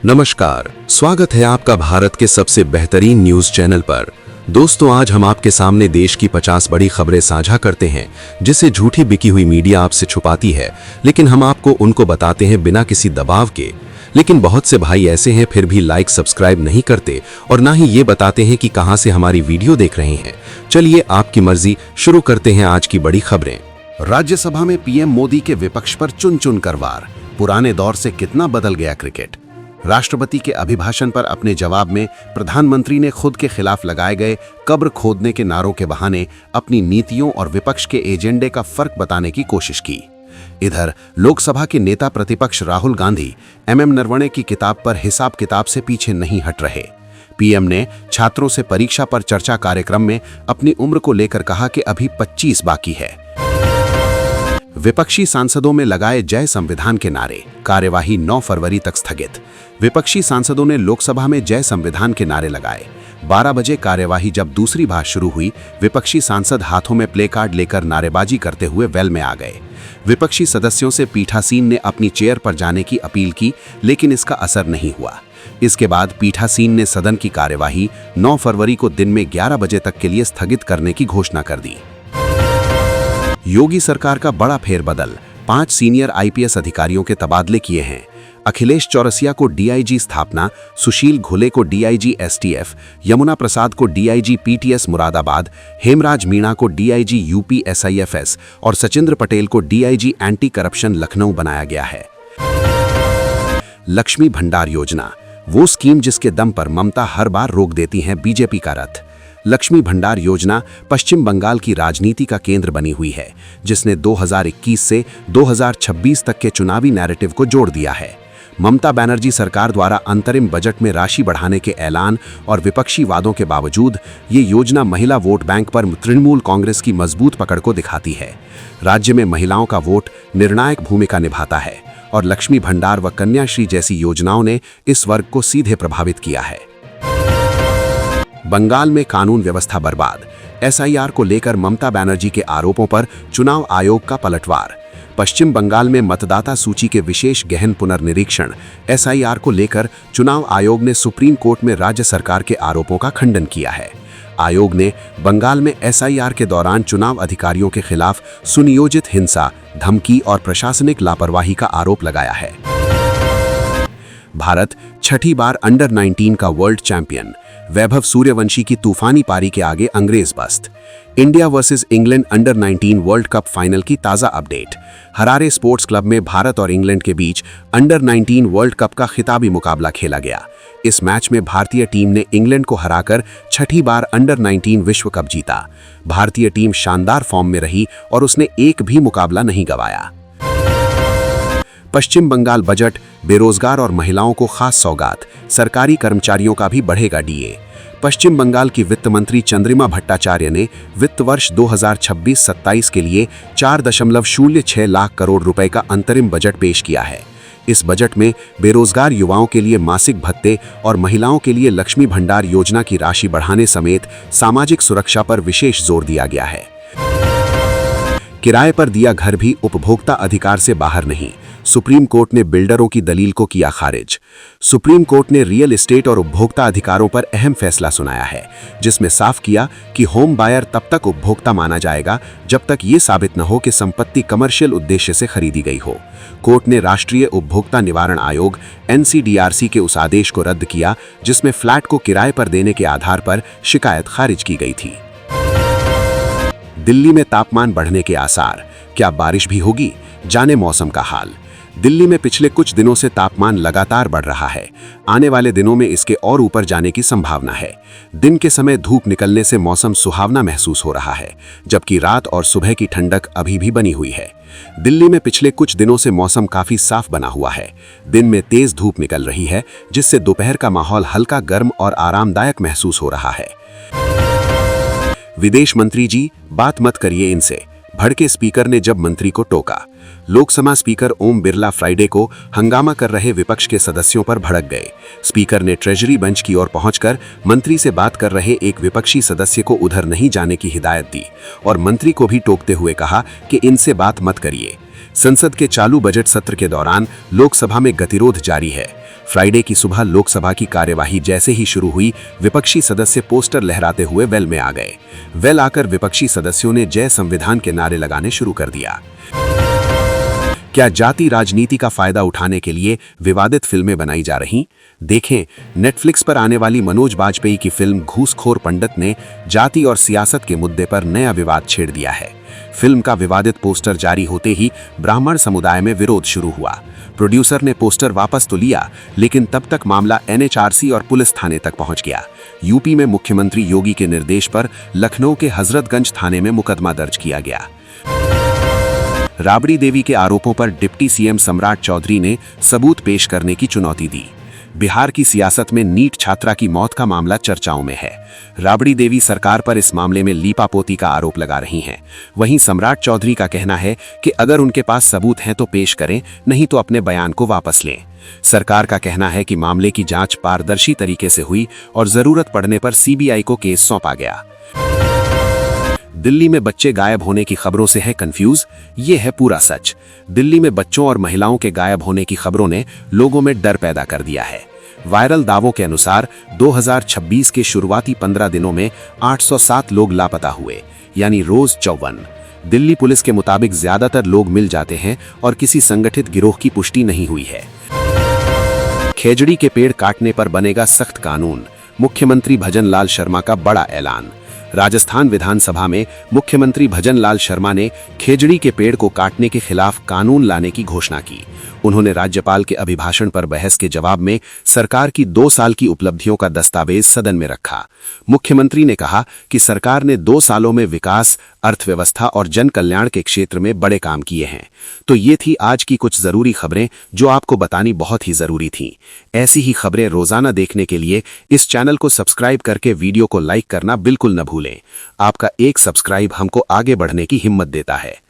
नमस्कार, स्वागत है आपका भारत के सबसे बेहतरीन न्यूज चैनल पर। दोस्तों, आज हम आपके सामने देश की 50 बड़ी खबरें साझा करते हैं जिसे झूठी बिकी हुई मीडिया आपसे छुपाती है, लेकिन हम आपको उनको बताते हैं बिना किसी दबाव के। लेकिन बहुत से भाई ऐसे हैं फिर भी लाइक सब्सक्राइब नहीं करते और ना ही ये बताते हैं कि कहां से हमारी वीडियो देख रहे हैं। चलिए आपकी मर्जी, शुरू करते हैं आज की बड़ी खबरें। राज्यसभा में पीएम मोदी के विपक्ष पर चुन चुन कर वार, पुराने दौर से कितना बदल गया क्रिकेट। राष्ट्रपति के अभिभाषण पर अपने जवाब में प्रधानमंत्री ने खुद के खिलाफ लगाए गए कब्र खोदने के नारों के बहाने अपनी नीतियों और विपक्ष के एजेंडे का फर्क बताने की कोशिश की। इधर लोकसभा के नेता प्रतिपक्ष राहुल गांधी एमएम नरवणे की किताब पर हिसाब किताब से पीछे नहीं हट रहे। पीएम ने छात्रों से परीक्षा पर चर्चा कार्यक्रम में अपनी उम्र को लेकर कहा कि अभी 25 बाकी है। विपक्षी सांसदों में लगाए जय संविधान के नारे, कार्यवाही 9 फरवरी तक स्थगित। विपक्षी सांसदों ने लोकसभा में जय संविधान के नारे लगाए। 12 बजे कार्यवाही जब दूसरी बार शुरू हुई, विपक्षी सांसद हाथों में प्ले कार्ड लेकर नारेबाजी करते हुए वेल में आ गए। विपक्षी सदस्यों से पीठासीन ने अपनी चेयर पर जाने की अपील की, लेकिन इसका असर नहीं हुआ। इसके बाद पीठासीन ने सदन की कार्यवाही 9 फरवरी को दिन में 11 बजे तक के लिए स्थगित करने की घोषणा कर दी। योगी सरकार का बड़ा फेरबदल, 5 सीनियर आईपीएस अधिकारियों के तबादले किए हैं। अखिलेश चौरसिया को डीआईजी स्थापना, सुशील घुले को डीआईजी एसटीएफ, यमुना प्रसाद को डीआईजी पीटीएस मुरादाबाद, हेमराज मीणा को डीआईजी यूपी एसआईएफएस और सचिंद्र पटेल को डीआईजी एंटी करप्शन लखनऊ बनाया गया है। लक्ष्मी भंडार योजना, वो स्कीम जिसके दम पर ममता हर बार रोक देती हैं बीजेपी का रथ। लक्ष्मी भंडार योजना पश्चिम बंगाल की राजनीति का केंद्र बनी हुई है, जिसने 2021 से 2026 तक के चुनावी नैरेटिव को जोड़ दिया है। ममता बनर्जी सरकार द्वारा अंतरिम बजट में राशि बढ़ाने के ऐलान और विपक्षी वादों के बावजूद ये योजना महिला वोट बैंक पर तृणमूल कांग्रेस की मजबूत पकड़ को दिखाती है। राज्य में महिलाओं का वोट निर्णायक भूमिका निभाता है और लक्ष्मी भंडार व कन्याश्री जैसी योजनाओं ने इस वर्ग को सीधे प्रभावित किया है। बंगाल में कानून व्यवस्था बर्बाद, एसआईआर को लेकर ममता बनर्जी के आरोपों पर चुनाव आयोग का पलटवार। पश्चिम बंगाल में मतदाता सूची के विशेष गहन पुनर्निरीक्षण एसआईआर को लेकर चुनाव आयोग ने सुप्रीम कोर्ट में राज्य सरकार के आरोपों का खंडन किया है। आयोग ने बंगाल में एसआईआर के दौरान चुनाव अधिकारियों के खिलाफ सुनियोजित हिंसा, धमकी और प्रशासनिक लापरवाही का आरोप लगाया है। भारत छठी बार अंडर 19 का वर्ल्ड चैंपियन, वैभव सूर्यवंशी की तूफानी पारी के आगे अंग्रेज बस्त। India versus England under 19 world cup final की ताज़ा अपडेट। हरारे स्पोर्ट्स क्लब में भारत और इंग्लैंड के बीच अंडर 19 वर्ल्ड कप का खिताबी मुकाबला खेला गया। इस मैच में भारतीय टीम ने इंग्लैंड को हराकर छठी बार अंडर 19 विश्व कप जीता। भारतीय टीम शानदार फॉर्म में रही और उसने एक भी मुकाबला नहीं गंवाया। पश्चिम बंगाल बजट, बेरोजगार और महिलाओं को खास सौगात, सरकारी कर्मचारियों का भी बढ़ेगा डीए। पश्चिम बंगाल की वित्त मंत्री चंद्रिमा भट्टाचार्य ने वित्त वर्ष 2026-27 के लिए 4.06 लाख करोड़ रुपए का अंतरिम बजट पेश किया है। इस बजट में बेरोजगार युवाओं के लिए मासिक भत्ते और महिलाओं के लिए लक्ष्मी भंडार योजना की राशि बढ़ाने समेत सामाजिक सुरक्षा पर विशेष जोर दिया गया है। किराए पर दिया घर भी उपभोक्ता अधिकार से बाहर नहीं, सुप्रीम कोर्ट ने बिल्डरों की दलील को किया खारिज। सुप्रीम कोर्ट ने रियल एस्टेट और उपभोक्ता अधिकारों पर अहम फैसला सुनाया है, जिसमें साफ किया कि होम बायर तब तक उपभोक्ता माना जाएगा जब तक ये साबित न हो कि संपत्ति कमर्शियल उद्देश्य से खरीदी गई हो। कोर्ट ने राष्ट्रीय उपभोक्ता निवारण आयोग एनसीडीआरसी के उस आदेश को रद्द किया जिसमें फ्लैट को किराए पर देने के आधार पर शिकायत खारिज की गई थी। दिल्ली में तापमान बढ़ने के आसार, क्या बारिश भी होगी? जाने मौसम का हाल। दिल्ली में पिछले कुछ दिनों से तापमान लगातार बढ़ रहा है। आने वाले दिनों में इसके और ऊपर जाने की संभावना है। दिन के समय धूप निकलने से मौसम सुहावना महसूस हो रहा है, जबकि रात और सुबह की ठंडक अभी भी बनी हुई है। दिल्ली में पिछले कुछ दिनों से मौसम काफी साफ बना हुआ है। दिन में तेज धूप निकल रही है, जिससे दोपहर का माहौल हल्का गर्म और आरामदायक महसूस हो रहा है। विदेश मंत्री जी, बात मत करिए इनसे, भड़के स्पीकर ने जब मंत्री को टोका। लोकसभा स्पीकर ओम बिरला फ्राइडे को हंगामा कर रहे विपक्ष के सदस्यों पर भड़क गए। स्पीकर ने ट्रेजरी बेंच की ओर पहुंचकर मंत्री से बात कर रहे एक विपक्षी सदस्य को उधर नहीं जाने की हिदायत दी और मंत्री को भी टोकते हुए कहा कि इनसे बात मत करिए। संसद के चालू बजट सत्र के दौरान लोकसभा में गतिरोध जारी है। फ्राइडे की सुबह लोकसभा की कार्यवाही जैसे ही शुरू हुई, विपक्षी सदस्य पोस्टर लहराते हुए वेल में आ गए। वेल आकर विपक्षी सदस्यों ने जय संविधान के नारे लगाने शुरू कर दिया। क्या जाति राजनीति का फायदा उठाने के लिए विवादित फिल्में बनाई जा रही? देखें, नेटफ्लिक्स पर आने वाली मनोज बाजपेयी की फिल्म घूसखोर पंडित ने जाति और सियासत के मुद्दे पर नया विवाद छेड़ दिया है। फिल्म का विवादित पोस्टर जारी होते ही ब्राह्मण समुदाय में विरोध शुरू हुआ। प्रोड्यूसर ने पोस्टर वापस तो लिया, लेकिन तब तक मामला NHRC और पुलिस थाने तक पहुंच गया। यूपी में मुख्यमंत्री योगी के निर्देश पर लखनऊ के हजरतगंज थाने में मुकदमा दर्ज किया गया। राबड़ी देवी के आरोपों पर डिप्टी CM सम्राट चौधरी ने सबूत पेश करने की चुनौती दी। बिहार की सियासत में नीट छात्रा की मौत का मामला चर्चाओं में है। राबड़ी देवी सरकार पर इस मामले में लीपापोती का आरोप लगा रही हैं। वहीं सम्राट चौधरी का कहना है कि अगर उनके पास सबूत हैं तो पेश करें, नहीं तो अपने बयान को वापस लें। सरकार का कहना है कि मामले की जांच पारदर्शी तरीके से हुई और जरूरत पड़ने पर CBI को केस सौंपा गया। दिल्ली में बच्चे गायब होने की खबरों से है कंफ्यूज? ये है पूरा सच। दिल्ली में बच्चों और महिलाओं के गायब होने की खबरों ने लोगों में डर पैदा कर दिया है। वायरल दावों के अनुसार 2026 के शुरुआती 15 दिनों में 807 लोग लापता हुए, यानी रोज 54। दिल्ली पुलिस के मुताबिक ज्यादातर लोग मिल जाते हैं और किसी संगठित गिरोह की पुष्टि नहीं हुई है। खेजड़ी के पेड़ काटने पर बनेगा सख्त कानून, मुख्यमंत्री भजन लाल शर्मा का बड़ा ऐलान। राजस्थान विधानसभा में मुख्यमंत्री भजन लाल शर्मा ने खेजड़ी के पेड़ को काटने के खिलाफ कानून लाने की घोषणा की। उन्होंने राज्यपाल के अभिभाषण पर बहस के जवाब में सरकार की 2 साल की उपलब्धियों का दस्तावेज सदन में रखा। मुख्यमंत्री ने कहा कि सरकार ने 2 सालों में विकास, अर्थव्यवस्था और जन कल्याण के क्षेत्र में बड़े काम किए हैं। तो ये थी आज की कुछ जरूरी खबरें जो आपको बतानी बहुत ही जरूरी थीं। ऐसी ही खबरें रोजाना देखने के लिए इस चैनल को सब्सक्राइब करके वीडियो को लाइक करना बिल्कुल न भूलें। आपका एक सब्सक्राइब हमको आगे बढ़ने की हिम्मत देता है।